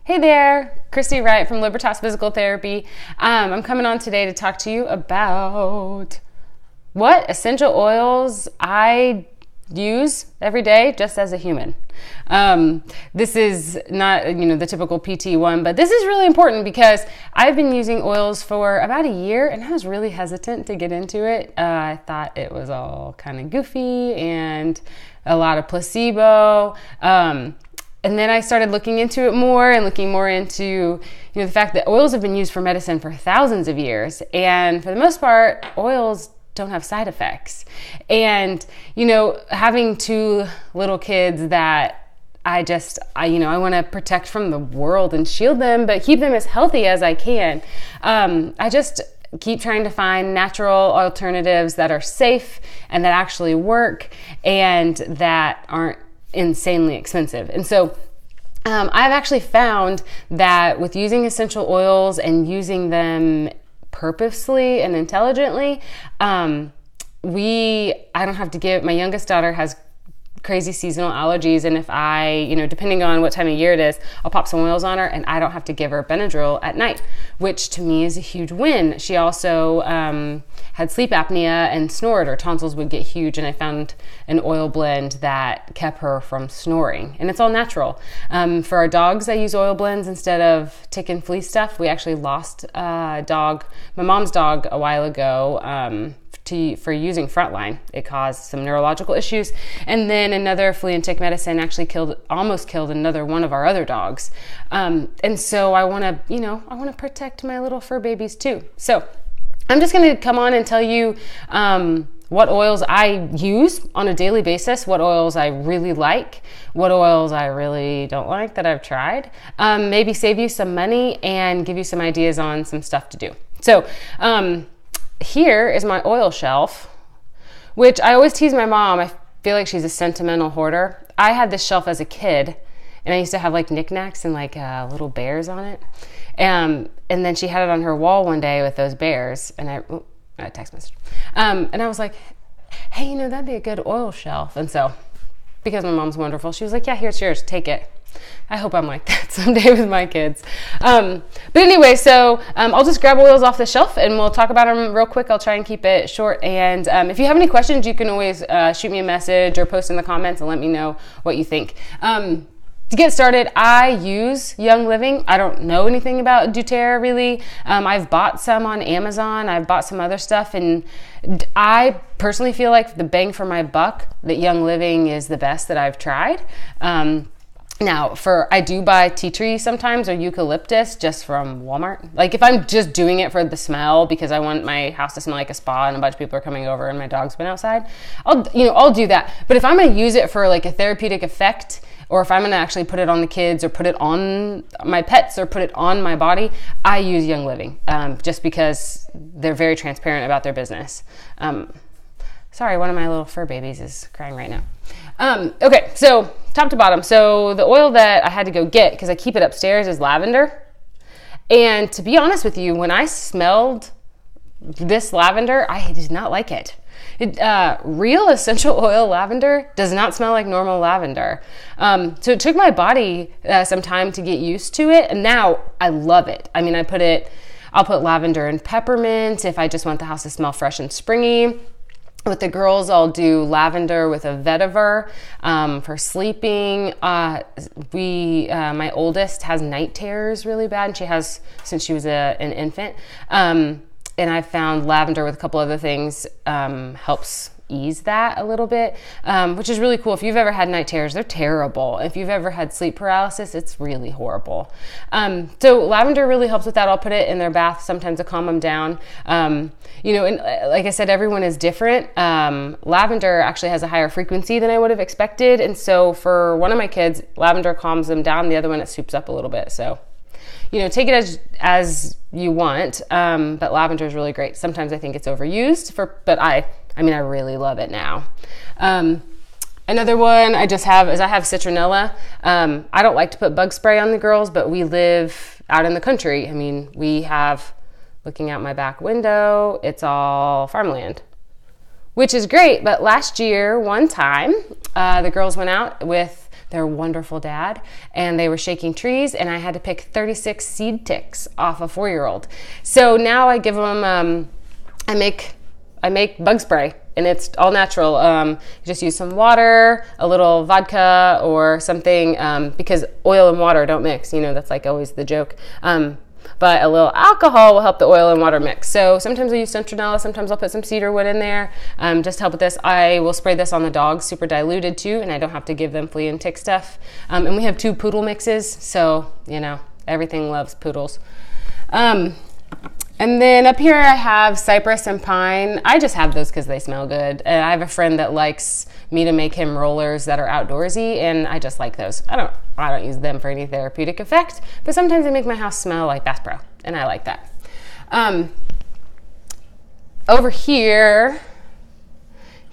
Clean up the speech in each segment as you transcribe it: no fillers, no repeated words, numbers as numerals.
Hey there, Christy Wright from Libertas Physical Therapy. I'm coming on today to talk to you about what essential oils I use every day just as a human. This is not, the typical PT one, but this is really important because I've been using oils for about a year and I was really hesitant to get into it. I thought it was all kind of goofy and a lot of placebo. And then I started looking into it more and looking more into, the fact that oils have been used for medicine for thousands of years. And for the most part, oils don't have side effects. And, having two little kids that I want to protect from the world and shield them, but keep them as healthy as I can. I just keep trying to find natural alternatives that are safe and that actually work and that aren't insanely expensive. And so I've actually found that with using essential oils and using them purposely and intelligently, I don't have to give, my youngest daughter has crazy seasonal allergies, and if I, depending on what time of year it is, I'll pop some oils on her and I don't have to give her Benadryl at night, which to me is a huge win. She also had sleep apnea and snored. Her tonsils would get huge, and I found an oil blend that kept her from snoring, and it's all natural. For our dogs, I use oil blends instead of tick and flea stuff. We actually lost a dog, my mom's dog, a while ago, for using Frontline. It caused some neurological issues, and then another flea and tick medicine actually almost killed another one of our other dogs. And so I want to protect my little fur babies too. So I'm just going to come on and tell you what oils I use on a daily basis, what oils I really like, what oils I really don't like that I've tried, maybe save you some money and give you some ideas on some stuff to do. So here is my oil shelf, which I always tease my mom. I feel like she's a sentimental hoarder. I had this shelf as a kid, and I used to have like knickknacks and like little bears on it. And then she had it on her wall one day with those bears, and a text message. And I was like, hey, that'd be a good oil shelf. And so, because my mom's wonderful, she was like, yeah, here's yours, take it. I hope I'm like that someday with my kids. But anyway, so I'll just grab oils off the shelf and we'll talk about them real quick. I'll try and keep it short. And if you have any questions, you can always shoot me a message or post in the comments and let me know what you think. To get started, I use Young Living. I don't know anything about doTERRA really. I've bought some on Amazon. I've bought some other stuff, and I personally feel like the bang for my buck, that Young Living is the best that I've tried. Now, I do buy tea tree sometimes, or eucalyptus, just from Walmart. Like if I'm just doing it for the smell because I want my house to smell like a spa and a bunch of people are coming over and my dog's been outside, I'll do that. But if I'm going to use it for like a therapeutic effect, or if I'm going to actually put it on the kids or put it on my pets or put it on my body, I use Young Living, just because they're very transparent about their business. Sorry, one of my little fur babies is crying right now. Okay, so top to bottom. So the oil that I had to go get, because I keep it upstairs, is lavender. And to be honest with you, when I smelled this lavender, I did not like it. Real essential oil lavender does not smell like normal lavender. So it took my body some time to get used to it, and now I love it. I mean, I'll put lavender and peppermint if I just want the house to smell fresh and springy. With the girls, I'll do lavender with a vetiver for sleeping. My oldest has night terrors really bad, and she has since she was an infant. And I found lavender with a couple other things helps ease that a little bit, which is really cool. If you've ever had night terrors, they're terrible. If you've ever had sleep paralysis, it's really horrible. So lavender really helps with that. I'll put it in their bath sometimes to calm them down. And like I said, everyone is different. Lavender actually has a higher frequency than I would have expected. And so for one of my kids, lavender calms them down. The other one, it soups up a little bit. So take it as you want, but lavender is really great. Sometimes I think it's overused, but I really love it now. Another one I have citronella. I don't like to put bug spray on the girls, but we live out in the country. I mean, we have, looking out my back window, it's all farmland, which is great. But last year, one time, the girls went out with their wonderful dad, and they were shaking trees, and I had to pick 36 seed ticks off a 4-year-old. So now I give them, I make bug spray, and it's all natural. You just use some water, a little vodka or something, because oil and water don't mix. That's like always the joke. But a little alcohol will help the oil and water mix. So sometimes I use citronella, sometimes I'll put some cedar wood in there, just to help with this. I will spray this on the dogs, super diluted too, and I don't have to give them flea and tick stuff. And we have 2 poodle mixes, so, everything loves poodles. And then up here I have cypress and pine. I just have those because they smell good. And I have a friend that likes me to make him rollers that are outdoorsy, and I just like those. I don't use them for any therapeutic effect, but sometimes they make my house smell like Bass Pro, and I like that. Over here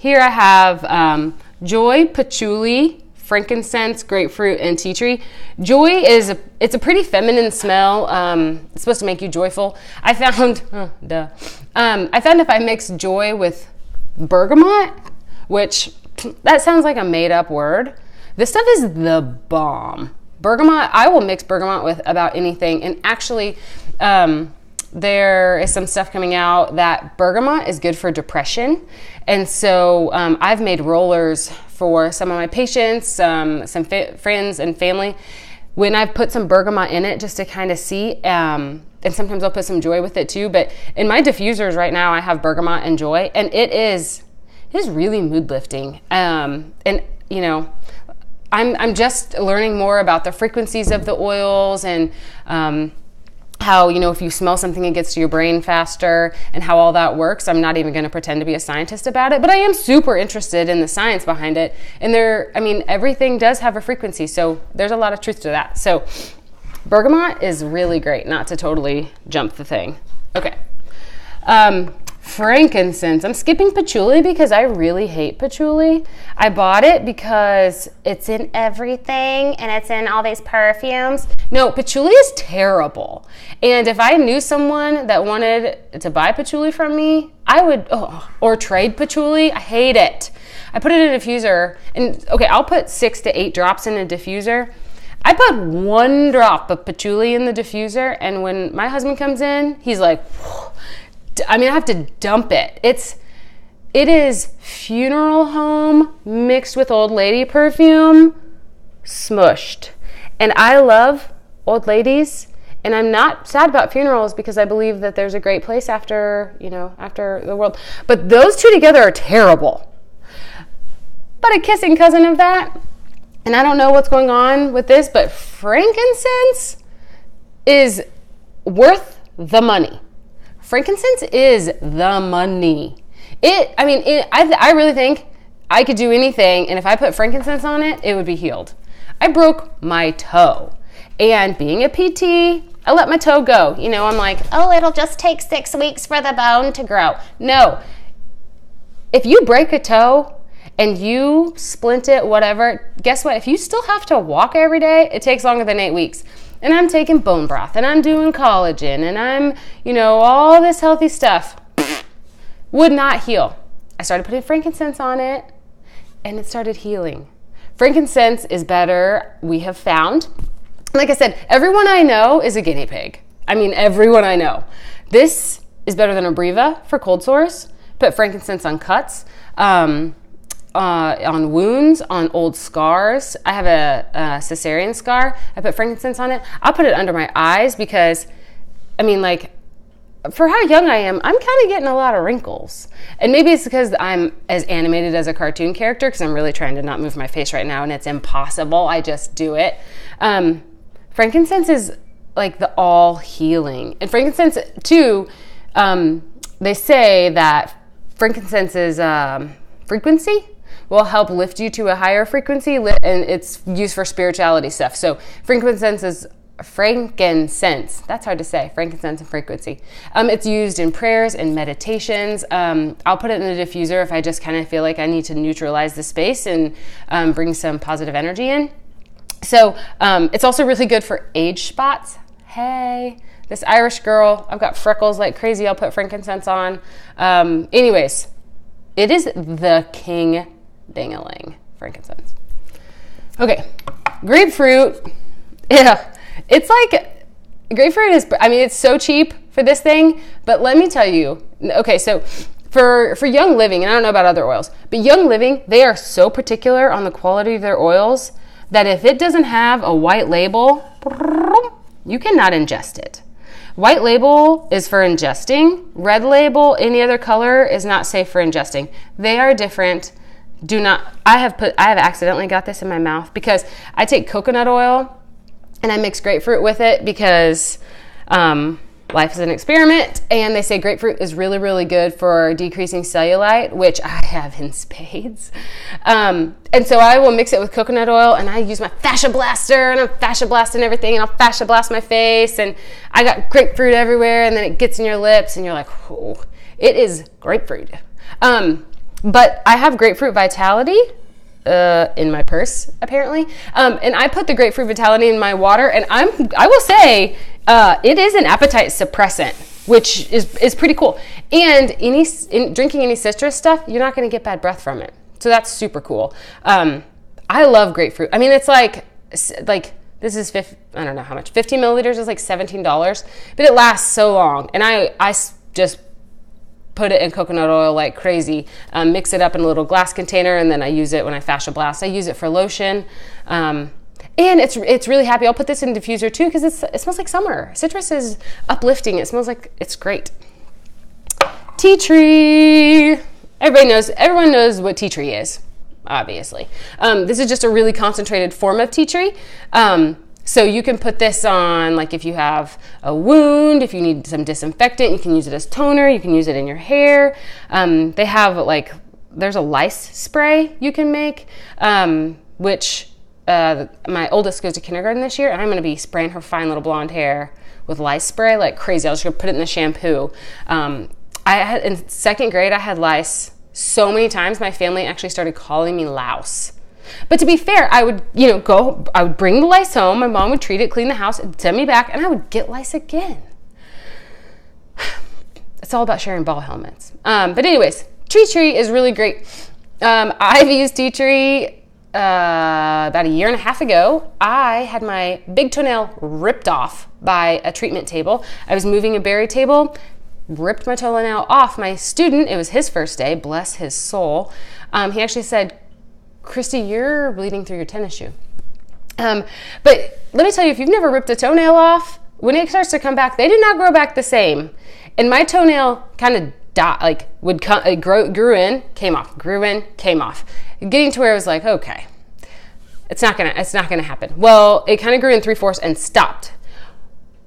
I have joy, patchouli, frankincense, grapefruit, and tea tree. Joy it's a pretty feminine smell. It's supposed to make you joyful. I found if I mix joy with bergamot, which that sounds like a made-up word. This stuff is the bomb. Bergamot, I will mix bergamot with about anything. And actually, there is some stuff coming out that bergamot is good for depression. And so I've made rollers for some of my patients, some friends and family, when I've put some bergamot in it just to kind of see. And sometimes I'll put some joy with it too. But in my diffusers right now, I have bergamot and joy, and it is really mood lifting. And I'm just learning more about the frequencies of the oils, and how, if you smell something, it gets to your brain faster, and how all that works. I'm not even going to pretend to be a scientist about it, but I am super interested in the science behind it. And everything does have a frequency, so there's a lot of truth to that. So bergamot is really great, not to totally jump the thing. Okay. Frankincense. I'm skipping patchouli because I really hate patchouli. I bought it because it's in everything and it's in all these perfumes. No, patchouli is terrible. And if I knew someone that wanted to buy patchouli from me, I would, or trade patchouli. I hate it. I put it in a diffuser, and okay, I'll put 6 to 8 drops in a diffuser. I put 1 drop of patchouli in the diffuser, and when my husband comes in, he's like, I have to dump it. It is funeral home mixed with old lady perfume, smushed. And I love old ladies, and I'm not sad about funerals because I believe that there's a great place after the world. But those two together are terrible. But a kissing cousin of that, and I don't know what's going on with this, but frankincense is worth the money. Frankincense is the money. I really think I could do anything, and if I put frankincense on it, it would be healed. I broke my toe, and being a PT, I let my toe go. I'm like, it'll just take 6 weeks for the bone to grow. No. If you break a toe and you splint it, whatever, guess what? If you still have to walk every day, it takes longer than 8 weeks. And I'm taking bone broth, and I'm doing collagen, and I'm, all this healthy stuff. Would not heal. I started putting frankincense on it, and it started healing. Frankincense is better, we have found. Like I said, everyone I know is a guinea pig. Everyone I know. This is better than Abreva for cold sores. Put frankincense on cuts. On wounds, on old scars. I have a cesarean scar. I put frankincense on it. I'll put it under my eyes because, for how young I am, I'm kind of getting a lot of wrinkles. And maybe it's because I'm as animated as a cartoon character, because I'm really trying to not move my face right now, and it's impossible. I just do it. Frankincense is like the all healing. And frankincense, too, they say that frankincense's frequency will help lift you to a higher frequency, and it's used for spirituality stuff. So frankincense, that's hard to say, frankincense and frequency. It's used in prayers and meditations. I'll put it in the diffuser if I just kind of feel like I need to neutralize the space and bring some positive energy in. So it's also really good for age spots. Hey, this Irish girl, I've got freckles like crazy. I'll put frankincense on. Anyways, it is the king ding-a-ling, frankincense. Okay, grapefruit. Yeah, it's like grapefruit is. I mean, it's so cheap for this thing, but let me tell you. Okay, so for Young Living, and I don't know about other oils, but Young Living, they are so particular on the quality of their oils that if it doesn't have a white label, you cannot ingest it. White label is for ingesting. Red label, any other color, is not safe for ingesting. They are different. Do not. I have accidentally got this in my mouth because I take coconut oil and I mix grapefruit with it because life is an experiment, and they say grapefruit is really, really good for decreasing cellulite, which I have in spades. And so I will mix it with coconut oil, and I use my fascia blaster, and I'm fascia blasting everything, and I'll fascia blast my face, and I got grapefruit everywhere, and then it gets in your lips, and you're like, oh, it is grapefruit. But I have grapefruit vitality in my purse, apparently. And I put the grapefruit vitality in my water, and I will say it is an appetite suppressant, which is pretty cool. And drinking any citrus stuff, you're not going to get bad breath from it. So that's super cool. I love grapefruit. I mean, it's like this is I don't know how much. 15 milliliters is like $17, but it lasts so long. And I just put it in coconut oil like crazy, mix it up in a little glass container, and then I use it when I fascia blast. I use it for lotion, and it's really happy. I'll put this in diffuser too because it smells like summer. Citrus is uplifting. It smells like it's great. Tea tree. Everyone knows what tea tree is, obviously. This is just a really concentrated form of tea tree. So you can put this on, like if you have a wound, if you need some disinfectant, you can use it as toner, you can use it in your hair. They have there's a lice spray you can make, which my oldest goes to kindergarten this year, and I'm going to be spraying her fine little blonde hair with lice spray like crazy. I was just going to put it in the shampoo. In second grade, I had lice so many times, my family actually started calling me louse. But to be fair, I would, I would bring the lice home. My mom would treat it, clean the house, and send me back, and I would get lice again. It's all about sharing ball helmets. But anyways, tea tree is really great. I've used tea tree about a year and a half ago. I had my big toenail ripped off by a treatment table. I was moving a berry table, ripped my toenail off. My student, it was his first day, bless his soul. He actually said, Christy, you're bleeding through your tennis shoe. But let me tell you, if you've never ripped a toenail off, when it starts to come back, they do not grow back the same. And my toenail kind of grew in, came off, grew in, came off. Getting to where I was like, okay, it's not gonna happen. Well, it kind of grew in 3/4 and stopped.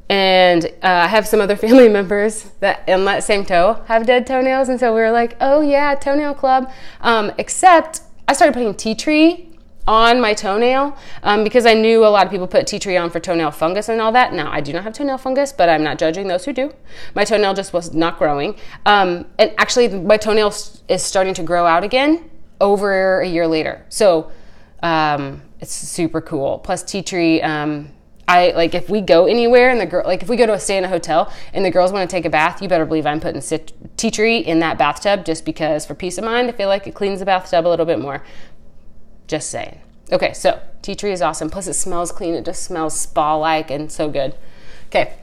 And I have some other family members that on that same toe have dead toenails, and so we were like, oh yeah, toenail club. Except I started putting tea tree on my toenail because I knew a lot of people put tea tree on for toenail fungus and all that. Now, I do not have toenail fungus, but I'm not judging those who do. My toenail just was not growing. And actually, my toenail is starting to grow out again over a year later. So it's super cool. Plus, tea tree, if we go anywhere and if we go to stay in a hotel and the girls want to take a bath, you better believe I'm putting tea tree in that bathtub just because for peace of mind, I feel like it cleans the bathtub a little bit more. Just saying. Okay, so tea tree is awesome. Plus it smells clean. It just smells spa-like and so good. Okay,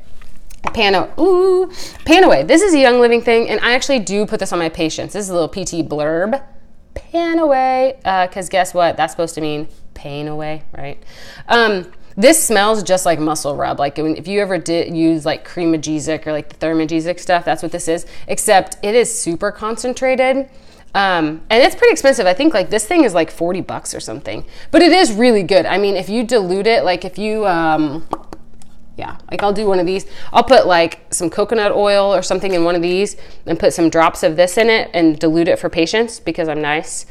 Panaway. This is a Young Living thing, and I actually do put this on my patients. This is a little PT blurb. Panaway, because guess what? That's supposed to mean pain away, right? This smells just like muscle rub. Like if you ever did use like Cremagesic or like the Thermagesic stuff, that's what this is. Except it is super concentrated. And it's pretty expensive. I think like this thing is like $40 or something. But it is really good. I mean, if you dilute it, like if you, I'll do one of these. I'll put like some coconut oil or something in one of these and put some drops of this in it and dilute it for patients because I'm nice.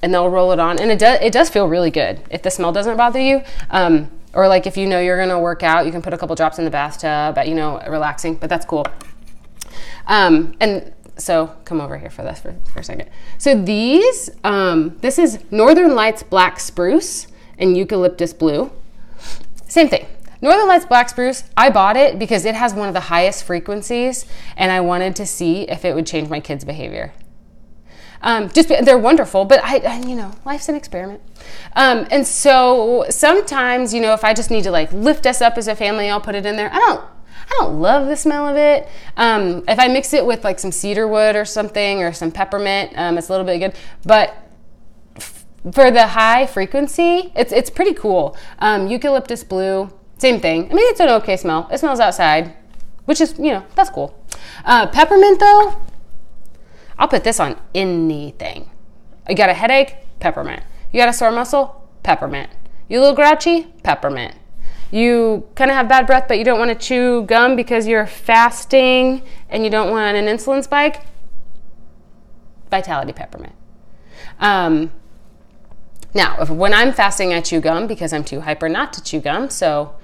And they'll roll it on, and it does feel really good if the smell doesn't bother you. Or like if you know you're gonna work out, you can put a couple drops in the bathtub, relaxing. But that's cool. And so come over here for this for a second. So these, this is Northern Lights Black Spruce and Eucalyptus Blue. Same thing. Northern Lights Black Spruce, I bought it because it has one of the highest frequencies, and I wanted to see if it would change my kids' behavior. They're wonderful, but life's an experiment. And so sometimes, if I just need to like lift us up as a family, I'll put it in there. I don't love the smell of it. If I mix it with like some cedar wood or something or some peppermint, it's a little bit good. But for the high frequency, it's pretty cool. Eucalyptus blue, same thing. I mean, it's an okay smell. It smells outside, which is, that's cool. Peppermint though, I'll put this on anything. You got a headache? Peppermint. You got a sore muscle? Peppermint. You a little grouchy? Peppermint. You kind of have bad breath, but you don't want to chew gum because you're fasting and you don't want an insulin spike? Vitality Peppermint. Now, when I'm fasting, I chew gum because I'm too hyper not to chew gum. So,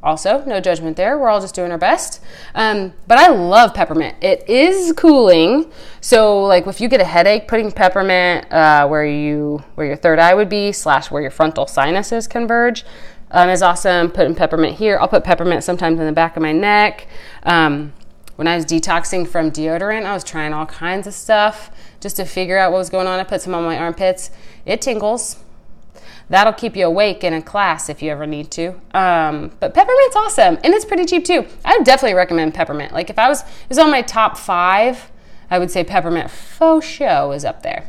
also no judgment there. We're all just doing our best. But I love peppermint. It is cooling. So, like if you get a headache, putting peppermint where your third eye would be / where your frontal sinuses converge is awesome. Putting peppermint here. I'll put peppermint sometimes in the back of my neck. When I was detoxing from deodorant, I was trying all kinds of stuff just to figure out what was going on. I put some on my armpits. It tingles. That'll keep you awake in a class if you ever need to. But peppermint's awesome, and it's pretty cheap too. I would definitely recommend peppermint. Like if it was on my top 5, I would say peppermint faux show is up there.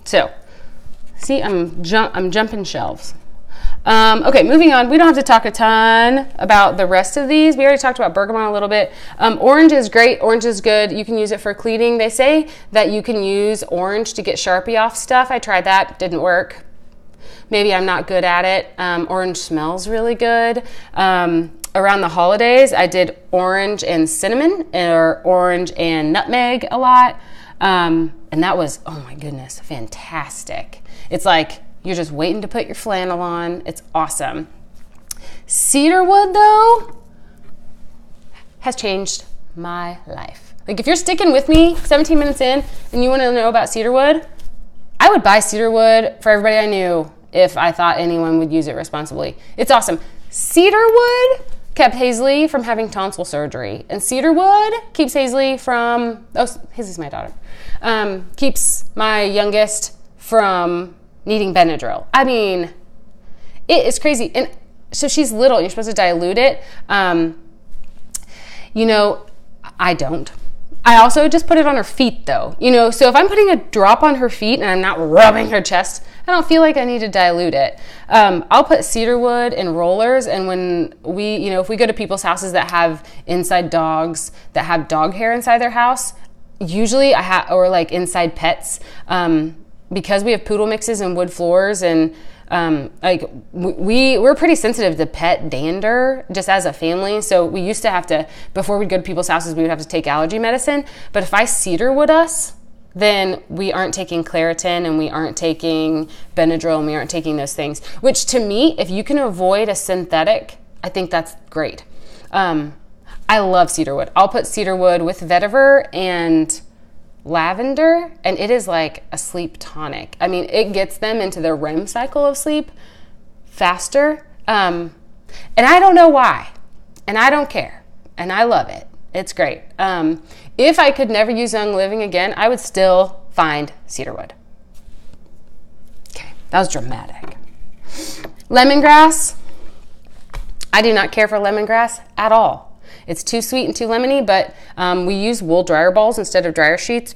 So, see, I'm jumping shelves. Okay, moving on. We don't have to talk a ton about the rest of these. We already talked about bergamot a little bit. Orange is great. Orange is good. You can use it for cleaning. They say that you can use orange to get Sharpie off stuff. I tried that. Didn't work. Maybe I'm not good at it. Orange smells really good. Around the holidays, I did orange and cinnamon or orange and nutmeg a lot. And that was, oh my goodness, fantastic. It's like you're just waiting to put your flannel on. It's awesome. Cedarwood, though, has changed my life. Like, if you're sticking with me 17 minutes in and you want to know about cedarwood, I would buy cedarwood for everybody I knew if I thought anyone would use it responsibly. It's awesome. Cedarwood kept Hazley from having tonsil surgery. And cedarwood keeps Hazley from, Hazley's my daughter, keeps my youngest from needing Benadryl. I mean, it is crazy. And so she's little, and you're supposed to dilute it. I don't. I also just put it on her feet, though. So if I'm putting a drop on her feet and I'm not rubbing her chest, I don't feel like I need to dilute it. I'll put cedarwood in rollers, and when if we go to people's houses that have inside dogs that have dog hair inside their house, usually or like inside pets, because we have poodle mixes and wood floors, and we're pretty sensitive to pet dander just as a family. So we used to have to, before we'd go to people's houses, we would have to take allergy medicine. But if I cedarwood us, then we aren't taking Claritin and we aren't taking Benadryl and we aren't taking those things. Which to me, if you can avoid a synthetic, I think that's great. I love cedarwood. I'll put cedarwood with vetiver and lavender, and it is like a sleep tonic. I mean, it gets them into their REM cycle of sleep faster. And I don't know why, and I don't care, and I love it. It's great. If I could never use Young Living again, I would still find cedarwood. Okay, that was dramatic. Lemongrass. I do not care for lemongrass at all. It's too sweet and too lemony, but we use wool dryer balls instead of dryer sheets.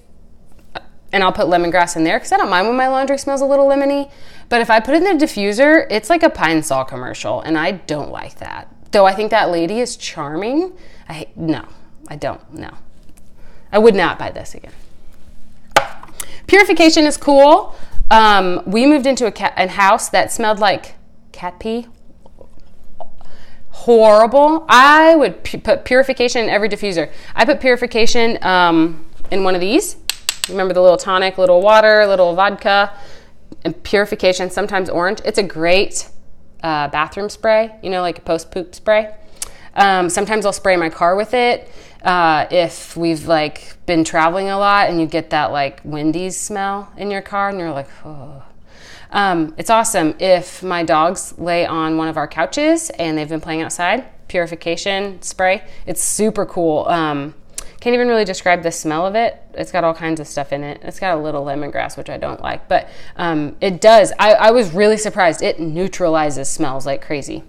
And I'll put lemongrass in there because I don't mind when my laundry smells a little lemony. But if I put it in the diffuser, it's like a Pine Sol commercial, and I don't like that. Though I think that lady is charming. No, I don't. No. I would not buy this again. Purification is cool. We moved into a house that smelled like cat pee. Horrible. I would put purification in every diffuser. I put purification in one of these. Remember the little tonic, little water, little vodka, and purification, sometimes orange. It's a great bathroom spray, like a post-poop spray. Sometimes I'll spray my car with it if we've been traveling a lot and you get that Wendy's smell in your car and you're like, oh. It's awesome if my dogs lay on one of our couches and they've been playing outside. Purification spray. It's super cool Can't even really describe the smell of it. It's got all kinds of stuff in it. It's got a little lemongrass, which I don't like, but it does. I was really surprised. It neutralizes smells like crazy.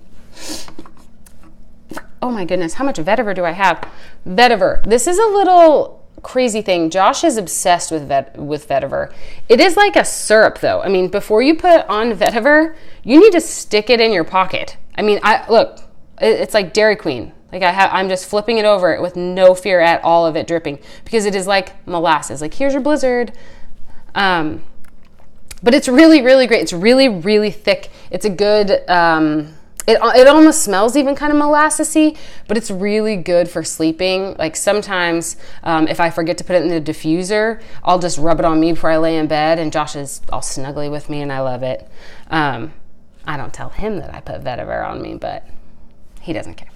Oh my goodness, how much vetiver do I have? Vetiver. This is a little crazy thing. Josh is obsessed with vetiver. It is like a syrup though. I mean, before you put on vetiver, you need to stick it in your pocket. I mean, look, it's like Dairy Queen. Like I'm just flipping it over with no fear at all of it dripping, because it is like molasses. Like, here's your Blizzard. But it's really, really great. It's really, really thick. It's a good, it almost smells even kind of molassesy, but it's really good for sleeping. Like sometimes if I forget to put it in the diffuser, I'll just rub it on me before I lay in bed, and Josh is all snuggly with me, and I love it. I don't tell him that I put vetiver on me, but he doesn't care.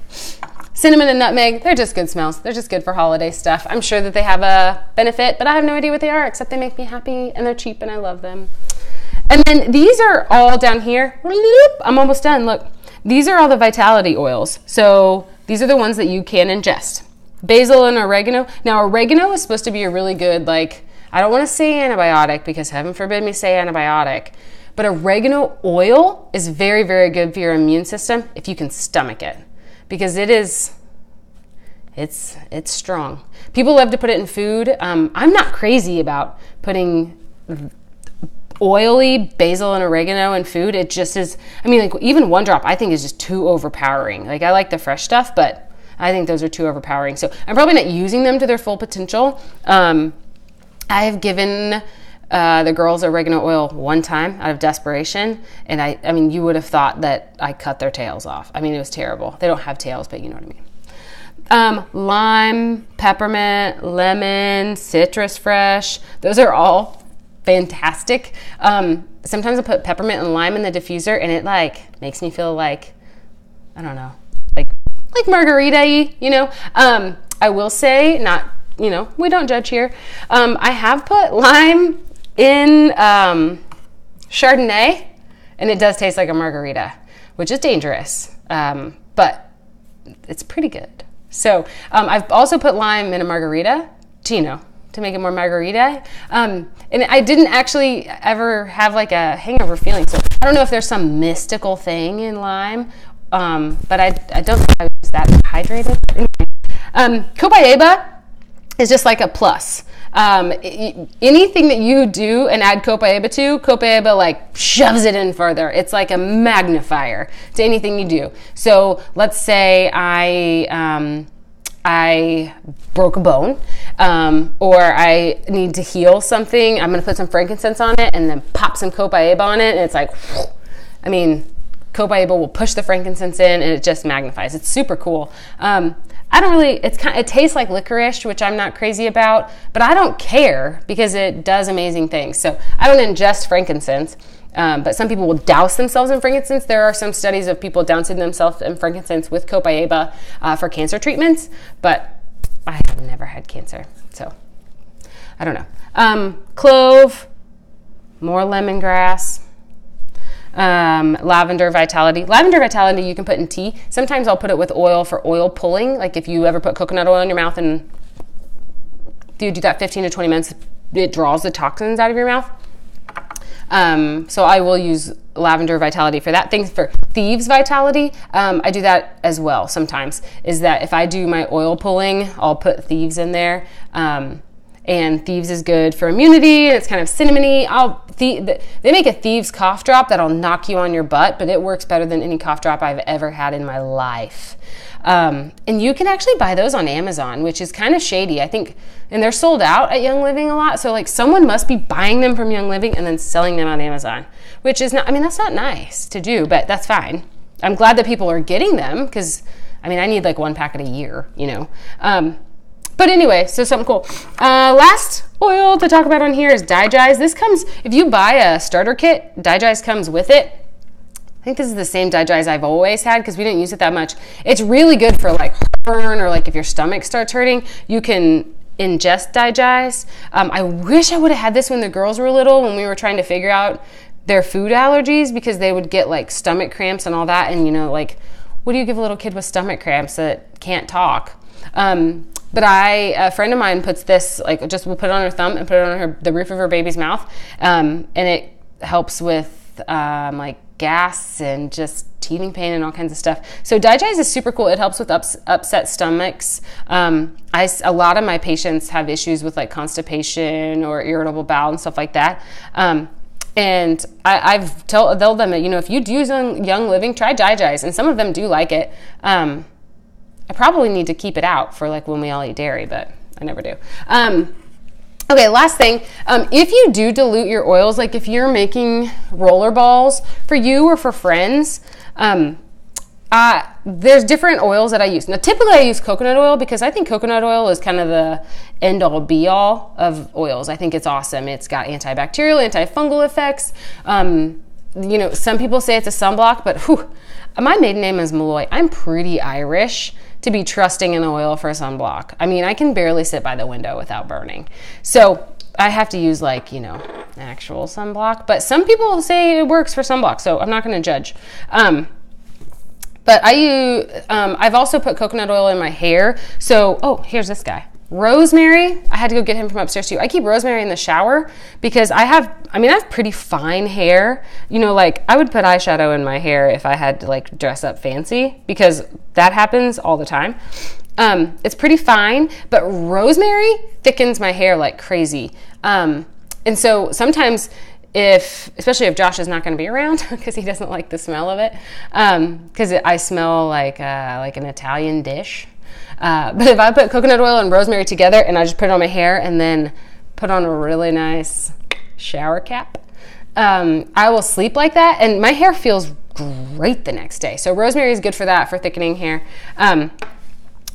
Cinnamon and nutmeg, they're just good smells. They're just good for holiday stuff. I'm sure that they have a benefit, but I have no idea what they are, except they make me happy, and they're cheap, and I love them. And then these are all down here. I'm almost done, look. These are all the Vitality oils. So these are the ones that you can ingest. Basil and oregano. Now, oregano is supposed to be a really good, like, I don't want to say antibiotic, because heaven forbid me say antibiotic, but oregano oil is very, very good for your immune system if you can stomach it, because it's strong. People love to put it in food. I'm not crazy about putting oily basil and oregano in food. It just is, I mean, like, even one drop I think is just too overpowering. Like, I like the fresh stuff, but I think those are too overpowering. So I'm probably not using them to their full potential. I have given the girls oregano oil one time out of desperation, and I mean, you would have thought that I cut their tails off. I mean, it was terrible. They don't have tails, but you know what I mean. Lime, peppermint, lemon, citrus fresh, those are all fantastic. Sometimes I put peppermint and lime in the diffuser, and it like makes me feel like, I don't know, like margarita-y, you know. I will say, not, you know, we don't judge here. I have put lime in Chardonnay, and it does taste like a margarita, which is dangerous, but it's pretty good. So I've also put lime in a margarita, to make it more margarita. And I didn't actually ever have like a hangover feeling. So I don't know if there's some mystical thing in lime, but I don't think I was that hydrated. Copaiba is just like a plus. Anything that you do and add Copaiba to, Copaiba like shoves it in further. It's like a magnifier to anything you do. So let's say I broke a bone, or I need to heal something. I'm going to put some frankincense on it and then pop some Copaiba on it. And it's like, I mean, Copaiba will push the frankincense in, and it just magnifies. It's super cool. I don't really, it tastes like licorice, which I'm not crazy about, but I don't care because it does amazing things. So I don't ingest frankincense. But some people will douse themselves in frankincense. There are some studies of people dousing themselves in frankincense with Copaiba for cancer treatments, but I have never had cancer, so I don't know. Clove, more lemongrass, lavender vitality. Lavender vitality you can put in tea. Sometimes I'll put it with oil for oil pulling. Like if you ever put coconut oil in your mouth and you do that 15 to 20 minutes, it draws the toxins out of your mouth. So I will use lavender vitality for that. Things for thieves vitality, I do that as well sometimes, is that if I do my oil pulling, I'll put thieves in there. And thieves is good for immunity, and it's kind of cinnamony. They make a thieves cough drop that'll knock you on your butt, but it works better than any cough drop I've ever had in my life. And you can actually buy those on Amazon, which is kind of shady, I think, and they're sold out at Young Living a lot. So like someone must be buying them from Young Living and then selling them on Amazon, which is not, I mean, that's not nice to do, but that's fine. I'm glad that people are getting them because, I mean, I need like one packet a year, you know. But anyway, so something cool. Last oil to talk about on here is Digize. This comes, if you buy a starter kit, Digize comes with it. I think this is the same Digize I've always had because we didn't use it that much. It's really good for like heartburn or like if your stomach starts hurting, you can ingest Digize. I wish I would have had this when the girls were little, when we were trying to figure out their food allergies, because they would get like stomach cramps and all that. And you know, like, what do you give a little kid with stomach cramps that can't talk? But a friend of mine puts this, like, just will put it on her thumb and put it on the roof of her baby's mouth, and it helps with like gas and just teething pain and all kinds of stuff. So Digest is super cool. It helps with upset stomachs. A lot of my patients have issues with like constipation or irritable bowel and stuff like that. And I've told them that, if you do Young Living, try Digest, and some of them do like it. I probably need to keep it out for like when we all eat dairy, but I never do. Okay, last thing, if you do dilute your oils, like if you're making roller balls for you or for friends, there's different oils that I use. Now, typically I use coconut oil because I think coconut oil is kind of the end-all be-all of oils. I think it's awesome. It's got antibacterial, antifungal effects. Some people say it's a sunblock, but my maiden name is Malloy. I'm pretty Irish to be trusting in oil for a sunblock. I mean, I can barely sit by the window without burning. So I have to use actual sunblock, but some people say it works for sunblock, so I'm not going to judge. But I've also put coconut oil in my hair. So, here's this guy. Rosemary, I had to go get him from upstairs too. I keep rosemary in the shower because I have pretty fine hair. I would put eyeshadow in my hair if I had to dress up fancy because that happens all the time. It's pretty fine, but rosemary thickens my hair like crazy. And so sometimes especially if Josh is not going to be around because he doesn't like the smell of it, because I smell like an Italian dish. But if I put coconut oil and rosemary together and I just put it on my hair and then put on a really nice shower cap, I will sleep like that and my hair feels great the next day. So rosemary is good for that, for thickening hair.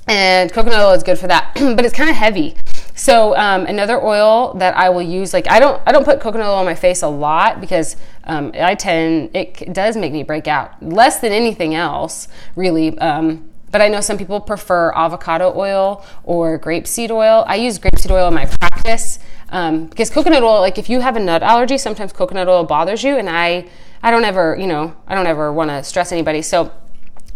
And coconut oil is good for that, but it's kind of heavy. So another oil that I will use, I don't put coconut oil on my face a lot because it does make me break out less than anything else, really. But I know some people prefer avocado oil or grapeseed oil. I use grapeseed oil in my practice because coconut oil, if you have a nut allergy, sometimes coconut oil bothers you, and I don't ever want to stress anybody. So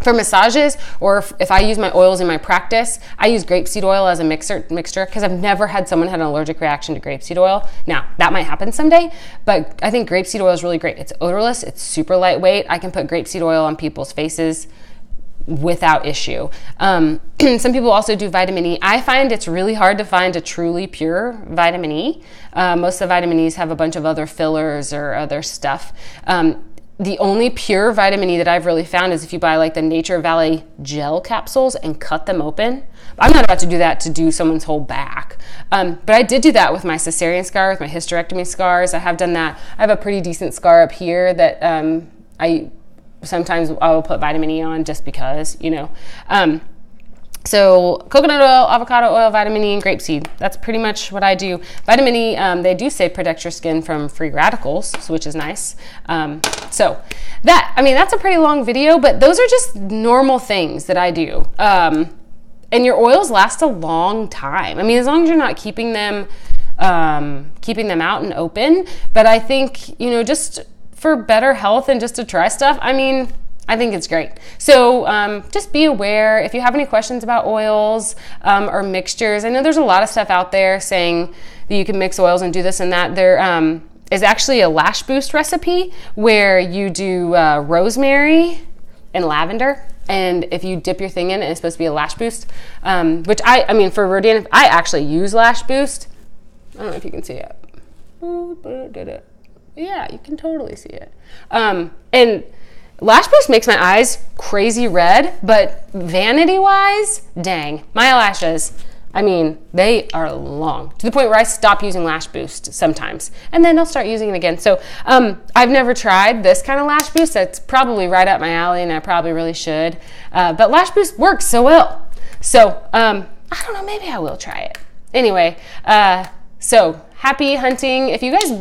for massages, or if I use my oils in my practice, I use grapeseed oil as a mixture because I've never had someone had an allergic reaction to grapeseed oil. Now, that might happen someday, but I think grapeseed oil is really great. It's odorless, it's super lightweight. I can put grapeseed oil on people's faces without issue. Some people also do vitamin E. I find it's really hard to find a truly pure vitamin E. Most of the vitamin E's have a bunch of other fillers or other stuff. The only pure vitamin E that I've really found is if you buy the Nature Valley gel capsules and cut them open. I'm not about to do that to do someone's whole back. But I did do that with my cesarean scar, with my hysterectomy scars. I have done that. I have a pretty decent scar up here that sometimes I will put vitamin E on just because, So coconut oil, avocado oil, vitamin E, and grapeseed. That's pretty much what I do. Vitamin E, they do say protect your skin from free radicals, which is nice. So that's a pretty long video, but those are just normal things that I do. And your oils last a long time. As long as you're not keeping them out and open. But I think, just for better health and just to try stuff, I think it's great. So just be aware if you have any questions about oils or mixtures. I know there's a lot of stuff out there saying that you can mix oils and do this and that. There is actually a lash boost recipe where you do rosemary and lavender. And if you dip your thing in, it's supposed to be a lash boost, which for Rodan, I actually use lash boost. I don't know if you can see it. Yeah, you can totally see it. And lash boost makes my eyes crazy red, but vanity-wise, dang, my eyelashes, they are long to the point where I stop using lash boost sometimes, and then I'll start using it again. So I've never tried this kind of lash boost. That's probably right up my alley, and I probably really should. But lash boost works so well. So I don't know, maybe I will try it. Anyway, so happy hunting. If you guys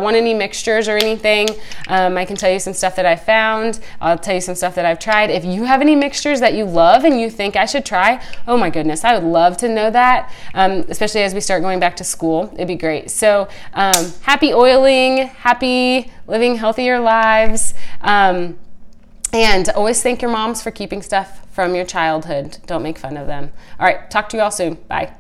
want any mixtures or anything, I can tell you some stuff that I found. I'll tell you some stuff that I've tried. If you have any mixtures that you love and you think I should try, oh my goodness, I would love to know that, especially as we start going back to school. It'd be great. So happy oiling, happy living healthier lives. And always thank your moms for keeping stuff from your childhood. Don't make fun of them. All right, talk to you all soon. Bye.